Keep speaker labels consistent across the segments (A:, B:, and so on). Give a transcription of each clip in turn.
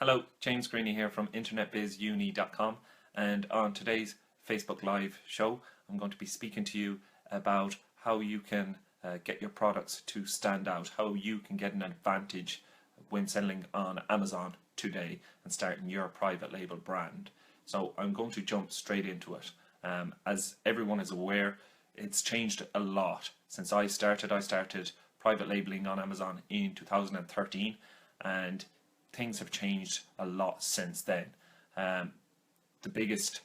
A: Hello, James Greeny here from internetbizuni.com, and on today's Facebook Live show I'm going to be speaking to you about how you can get your products to stand out, how you can get an advantage when selling on Amazon today and starting your private label brand. So I'm going to jump straight into it. As everyone is aware, it's changed a lot since I started. I started private labeling on Amazon in 2013, and things have changed a lot since then. The biggest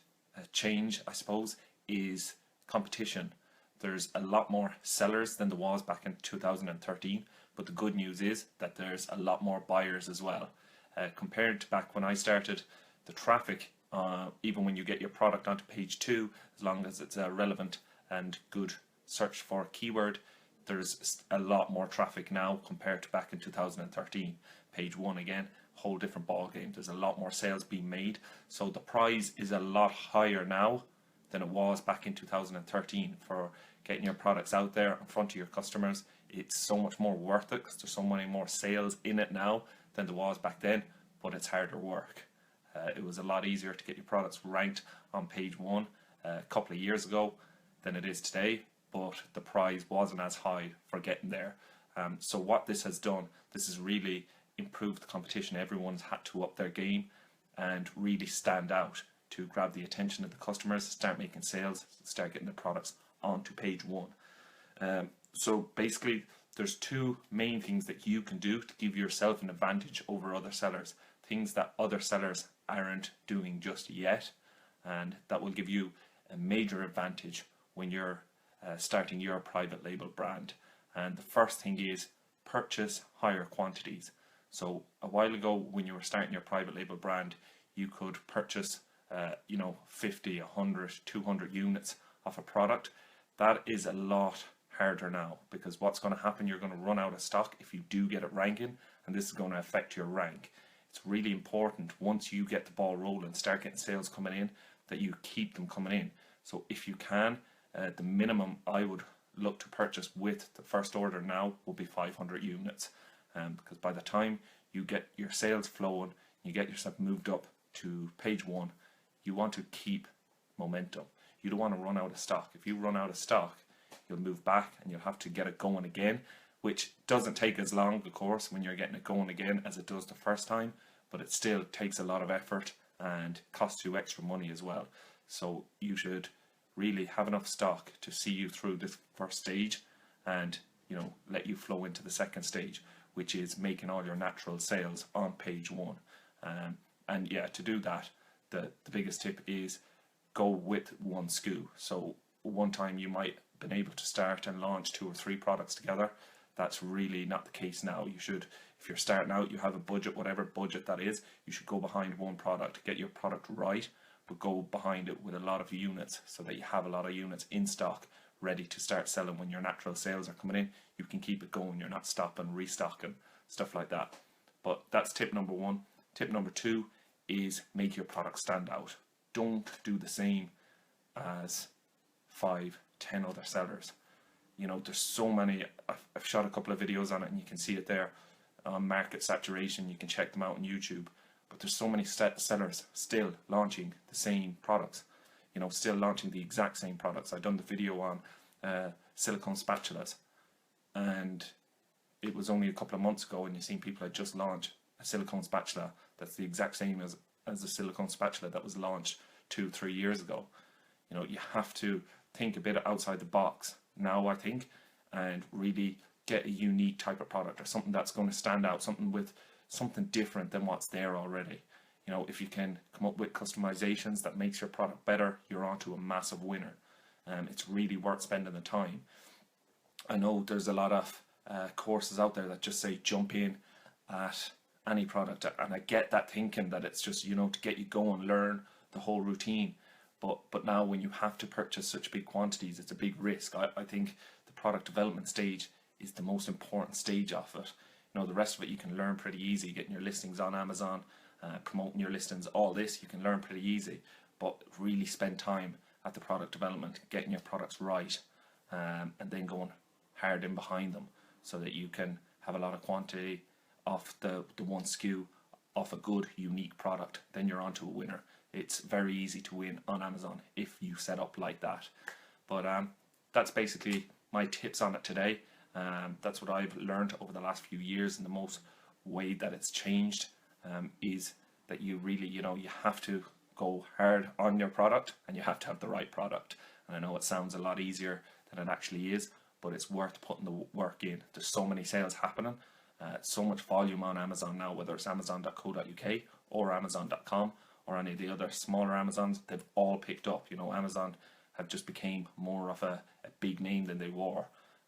A: change, I suppose, is competition. There's a lot more sellers than there was back in 2013, but the good news is that there's a lot more buyers as well. Compared to back when I started, the traffic, even when you get your product onto page 2, as long as it's a relevant and good search for keyword, there's a lot more traffic now compared to back in 2013. Page 1 again, whole different ball game. There's a lot more sales being made, so the price is a lot higher now than it was back in 2013 for getting your products out there in front of your customers. It's so much more worth it because there's so many more sales in it now than there was back then, but it's harder work. It was a lot easier to get your products ranked on page 1 a couple of years ago than it is today, but the prize wasn't as high for getting there. So what this has done, this has really improved the competition. Everyone's had to up their game and really stand out to grab the attention of the customers, start making sales, start getting the products onto page 1. So basically there's two main things that you can do to give yourself an advantage over other sellers, things that other sellers aren't doing just yet, and that will give you a major advantage when you're starting your private label brand. And the first thing is purchase higher quantities. So a while ago when you were starting your private label brand, you could purchase 50, 100, 200 units of a product. That is a lot harder now, because what's going to happen, you're going to run out of stock if you do get it ranking, and this is going to affect your rank. It's really important once you get the ball rolling, start getting sales coming in, that you keep them coming in. So if you can, the minimum I would look to purchase with the first order now will be 500 units, because by the time you get your sales flowing, you get yourself moved up to page 1, you want to keep momentum. You don't want to run out of stock. If you run out of stock, you'll move back and you'll have to get it going again, which doesn't take as long, of course, when you're getting it going again as it does the first time, but it still takes a lot of effort and costs you extra money as well. So you should really have enough stock to see you through this first stage and let you flow into the second stage, which is making all your natural sales on page 1. And yeah, to do that, the biggest tip is go with one SKU. So one time you might have been able to start and launch 2 or 3 products together. That's really not the case now. You should, if you're starting out, you have a budget, whatever budget that is, you should go behind one product, get your product right, but go behind it with a lot of units so that you have a lot of units in stock ready to start selling when your natural sales are coming in. You can keep it going, you're not stopping, restocking, stuff like that. But that's tip number 1. Tip number 2 is make your product stand out. Don't do the same as 5, 10 other sellers. There's so many. I've shot a couple of videos on it and you can see it there on market saturation. You can check them out on YouTube, but there's so many sellers still launching the same products, still launching the exact same products. I've done the video on silicone spatulas, and it was only a couple of months ago, and you've seen people had just launched a silicone spatula that's the exact same as the silicone spatula that was launched 2-3 years ago. You have to think a bit outside the box now, I think, and really get a unique type of product or something that's going to stand out, something with something different than what's there already. If you can come up with customizations that makes your product better, you're onto a massive winner. It's really worth spending the time. I know there's a lot of courses out there that just say jump in at any product, and I get that thinking that it's just to get you going, learn the whole routine. But now when you have to purchase such big quantities, it's a big risk. I think the product development stage is the most important stage of it. The rest of it you can learn pretty easy, getting your listings on Amazon, promoting your listings, all this you can learn pretty easy. But really spend time at the product development, getting your products right, and then going hard in behind them so that you can have a lot of quantity of the one SKU of a good, unique product, then you're onto a winner. It's very easy to win on Amazon if you set up like that. But that's basically my tips on it today. That's what I've learned over the last few years, and the most way that it's changed is that you really, you have to go hard on your product, and you have to have the right product. And I know it sounds a lot easier than it actually is, but it's worth putting the work in. There's so many sales happening, so much volume on Amazon now, whether it's amazon.co.uk or amazon.com or any of the other smaller Amazons. They've all picked up. Amazon have just became more of a big name than they were,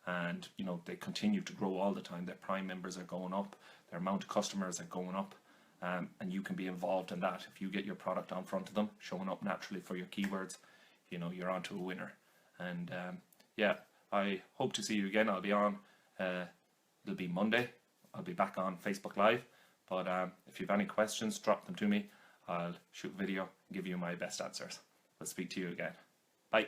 A: and they continue to grow all the time. Their Prime members are going up, their amount of customers are going up, and you can be involved in that. If you get your product on front of them, showing up naturally for your keywords, you're onto a winner. And yeah, I hope to see you again. I'll be on, it'll be Monday, I'll be back on Facebook Live. But if you have any questions, drop them to me. I'll shoot a video and give you my best answers. I'll speak to you again. Bye.